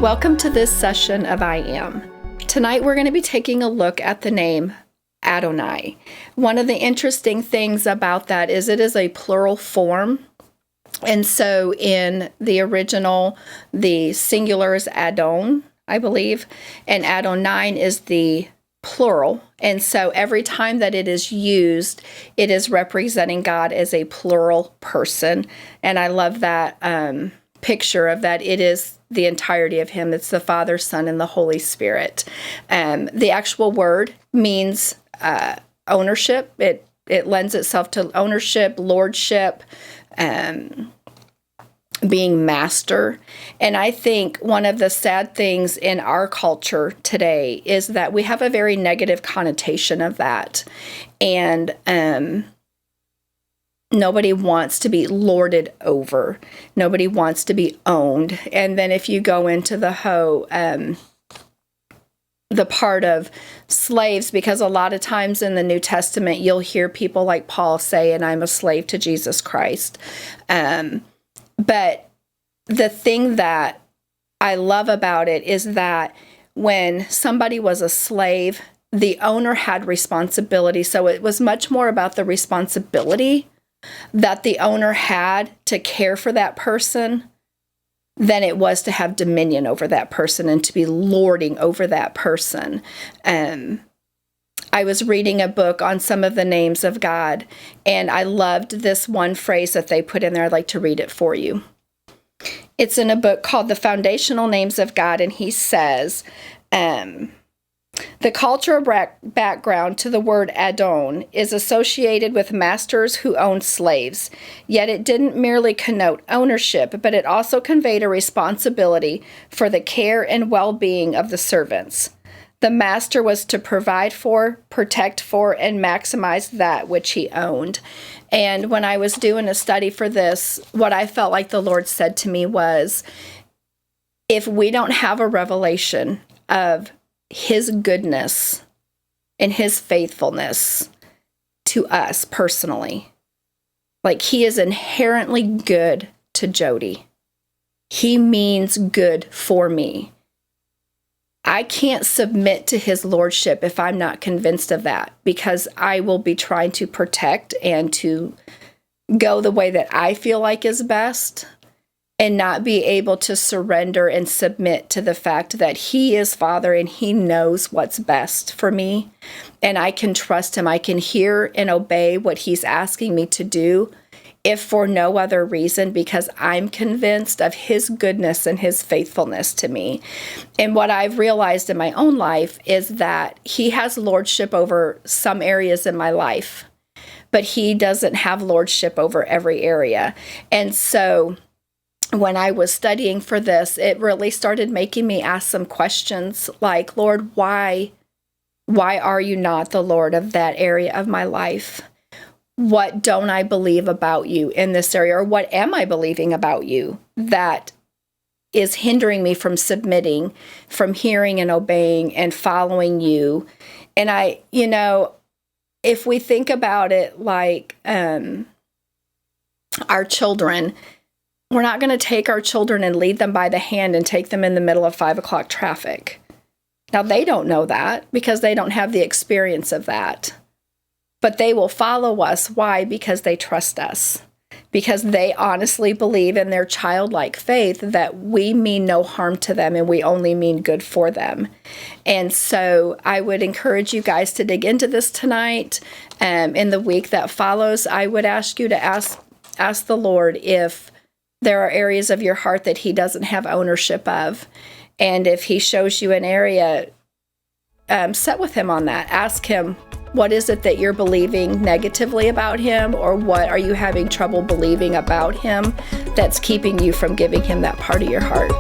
Welcome to this session of I Am. Tonight we're going to be taking a look at the name Adonai. One of the interesting things about that is it is a plural form. And so in the original, the singular is Adon, I believe, and Adonai is the plural. And so every time that it is used, it is representing God as a plural person. And I love that picture of that. It is the entirety of Him. It's the Father, Son, and the Holy Spirit. The actual word means ownership. It lends itself to ownership, lordship, being master. And I think one of the sad things in our culture today is that we have a very negative connotation of that. And nobody wants to be lorded over. Nobody wants to be owned. And then if you go into the part of slaves, because a lot of times in the New Testament, you'll hear people like Paul say, and I'm a slave to Jesus Christ. But the thing that I love about it is that when somebody was a slave, the owner had responsibility. So it was much more about the responsibility that the owner had to care for that person than it was to have dominion over that person and to be lording over that person. I was reading a book on some of the names of God, and I loved this one phrase that they put in there. I'd like to read it for you. It's in a book called The Foundational Names of God, and he says, the cultural background to the word Adon is associated with masters who owned slaves, yet it didn't merely connote ownership, but it also conveyed a responsibility for the care and well-being of the servants. The master was to provide for, protect for, and maximize that which he owned. And when I was doing a study for this, what I felt like the Lord said to me was, if we don't have a revelation of His goodness and His faithfulness to us personally, like He is inherently good to Jody. He means good for me. I can't submit to His lordship if I'm not convinced of that, because I will be trying to protect and to go the way that I feel like is best and not be able to surrender and submit to the fact that He is Father and He knows what's best for me. And I can trust Him. I can hear and obey what He's asking me to do, if for no other reason, because I'm convinced of His goodness and His faithfulness to me. And what I've realized in my own life is that He has lordship over some areas in my life, but He doesn't have lordship over every area. And so when I was studying for this, it really started making me ask some questions like, Lord, why are you not the Lord of that area of my life? What don't I believe about you in this area? Or what am I believing about you that is hindering me from submitting, from hearing and obeying and following you? And if we think about it like our children, we're not going to take our children and lead them by the hand and take them in the middle of 5 o'clock traffic. Now, they don't know that because they don't have the experience of that. But they will follow us. Why? Because they trust us. Because they honestly believe in their childlike faith that we mean no harm to them and we only mean good for them. And so I would encourage you guys to dig into this tonight. In the week that follows, I would ask you to ask the Lord if there are areas of your heart that He doesn't have ownership of. And if He shows you an area, sit with Him on that. Ask Him, what is it that you're believing negatively about Him, or what are you having trouble believing about Him that's keeping you from giving Him that part of your heart?